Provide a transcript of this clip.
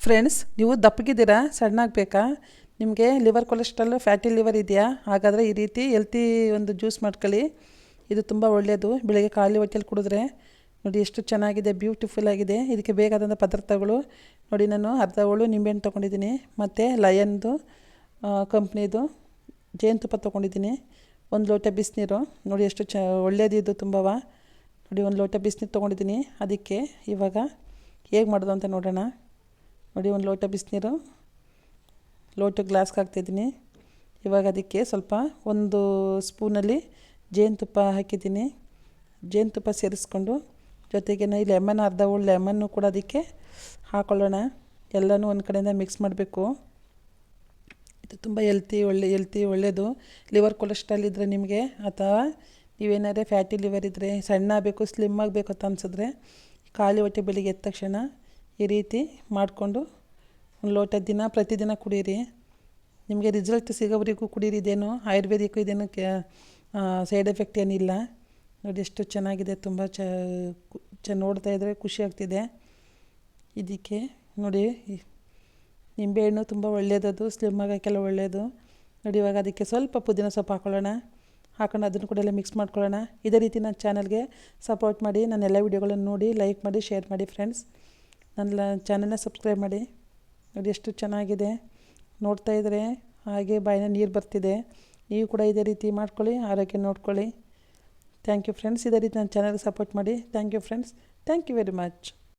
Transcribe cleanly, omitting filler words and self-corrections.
Friends, ನೀವು ದಪ್ಪಗಿದ್ದೀರಾ, ಸಣ್ಣ ಆಗಬೇಕಾ, ನಿಮಗೆ ಲಿವರ್ ಕೊಲೆಸ್ಟ್ರಾಲ್ ಫ್ಯಾಟಿ ಲಿವರ್ ಇದೆಯಾ? ಹಾಗಾದರೆ ಈ ರೀತಿ ಹೆಲ್ತಿ ಒಂದು ಜ್ಯೂಸ್ ಮಾಡ್ಕೊಳ್ಳಿ. ಇದು ತುಂಬ ಒಳ್ಳೆಯದು. ಬೆಳಗ್ಗೆ ಖಾಲಿ ಹೊಟ್ಟೆಲಿ ಕುಡಿದ್ರೆ ನೋಡಿ ಎಷ್ಟು ಚೆನ್ನಾಗಿದೆ, ಬ್ಯೂಟಿಫುಲ್ ಆಗಿದೆ. ಇದಕ್ಕೆ ಬೇಕಾದಂಥ ಪದಾರ್ಥಗಳು ನೋಡಿ, ನಾನು ಅರ್ಧ ಹೋಳು ನಿಂಬೆಹಣ್ಣು ತೊಗೊಂಡಿದ್ದೀನಿ, ಮತ್ತು ಲಯನ್ದು ಕಂಪ್ನಿದು ಜೇನುತುಪ್ಪ ತೊಗೊಂಡಿದ್ದೀನಿ, ಒಂದು ಲೋಟ ಬಿಸಿನೀರು. ನೋಡಿ ಎಷ್ಟು ಒಳ್ಳೆಯದಿದ್ದು ತುಂಬವ. ನೋಡಿ ಒಂದು ಲೋಟ ಬಿಸಿನೀರು ತೊಗೊಂಡಿದ್ದೀನಿ. ಅದಕ್ಕೆ ಇವಾಗ ಹೇಗೆ ಮಾಡೋದು ಅಂತ ನೋಡೋಣ. ನೋಡಿ, ಒಂದು ಲೋಟ ಬಿಸಿನೀರು ಲೋಟ ಗ್ಲಾಸ್ಗೆ ಹಾಕ್ತಾಯಿದ್ದೀನಿ. ಇವಾಗ ಅದಕ್ಕೆ ಸ್ವಲ್ಪ ಒಂದು ಸ್ಪೂನಲ್ಲಿ ಜೇನುತುಪ್ಪ ಹಾಕಿದ್ದೀನಿ. ಜೇನುತುಪ್ಪ ಸೇರಿಸ್ಕೊಂಡು ಜೊತೆಗೆ ಈ ಲೆಮನ್ ಅರ್ಧ ಹೋಳು ಲೆಮನ್ನು ಕೂಡ ಅದಕ್ಕೆ ಹಾಕ್ಕೊಳ್ಳೋಣ. ಎಲ್ಲನೂ ಒಂದು ಕಡೆಯಿಂದ ಮಿಕ್ಸ್ ಮಾಡಬೇಕು. ಇದು ತುಂಬ ಹೆಲ್ತಿ ಒಳ್ಳೆಯದು. ಲಿವರ್ ಕೊಲೆಸ್ಟ್ರಾಲ್ ಇದ್ದರೆ ನಿಮಗೆ, ಅಥವಾ ನೀವೇನಾದ್ರೆ ಫ್ಯಾಟಿ ಲಿವರ್ ಇದ್ದರೆ, ಸಣ್ಣ ಆಗಬೇಕು ಸ್ಲಿಮ್ ಆಗಬೇಕು ಅಂತ ಅನಿಸಿದ್ರೆ, ಖಾಲಿ ಹೊಟ್ಟೆ ಬೆಳಿಗ್ಗೆ ಎದ್ದ ತಕ್ಷಣ ಈ ರೀತಿ ಮಾಡಿಕೊಂಡು ಒಂದು ಲೋಟ ಪ್ರತಿದಿನ ಕುಡೀರಿ. ನಿಮಗೆ ರಿಸಲ್ಟ್ ಸಿಗೋವರೆಗೂ ಕುಡೀರಿ. ಇದೇನು ಆಯುರ್ವೇದಿಕ್ಕು, ಇದೇನು ಸೈಡ್ ಎಫೆಕ್ಟ್ ಏನಿಲ್ಲ. ನೋಡಿ ಎಷ್ಟು ಚೆನ್ನಾಗಿದೆ, ತುಂಬ ನೋಡ್ತಾ ಇದ್ದರೆ ಖುಷಿ ಆಗ್ತಿದೆ. ಇದಕ್ಕೆ ನೋಡಿ, ನಿಂಬೆಹಣ್ಣು ತುಂಬ ಒಳ್ಳೆಯದದು, ಸ್ಲಿಮ್ ಆಗೋಕ್ಕೆಲ್ಲ ಒಳ್ಳೆಯದು. ನೋಡಿ, ಇವಾಗ ಅದಕ್ಕೆ ಸ್ವಲ್ಪ ಪುದೀನ ಸೊಪ್ಪು ಹಾಕೊಂಡು ಅದನ್ನು ಕೂಡ ಎಲ್ಲ ಮಿಕ್ಸ್ ಮಾಡ್ಕೊಳ್ಳೋಣ. ಇದೇ ರೀತಿ ನನ್ನ ಚಾನಲ್ಗೆ ಸಪೋರ್ಟ್ ಮಾಡಿ, ನನ್ನ ಎಲ್ಲ ವೀಡಿಯೋಗಳನ್ನು ನೋಡಿ, ಲೈಕ್ ಮಾಡಿ, ಶೇರ್ ಮಾಡಿ ಫ್ರೆಂಡ್ಸ್. ನನ್ನ ಚಾನಲ್ನ ಸಬ್ಸ್ಕ್ರೈಬ್ ಮಾಡಿ. ನೋಡಿ ಎಷ್ಟು ಚೆನ್ನಾಗಿದೆ, ನೋಡ್ತಾ ಇದ್ದರೆ ಹಾಗೆ ಬಾಯಿನ ನೀರು ಬರ್ತಿದೆ. ನೀವು ಕೂಡ ಇದೇ ರೀತಿ ಮಾಡ್ಕೊಳ್ಳಿ, ಆರೋಗ್ಯ ನೋಡ್ಕೊಳ್ಳಿ. Thank you friends. ಇದೇ ರೀತಿ ನನ್ನ ಚಾನಲ್ಗೆ ಸಪೋರ್ಟ್ ಮಾಡಿ. Thank you friends. Thank you very much.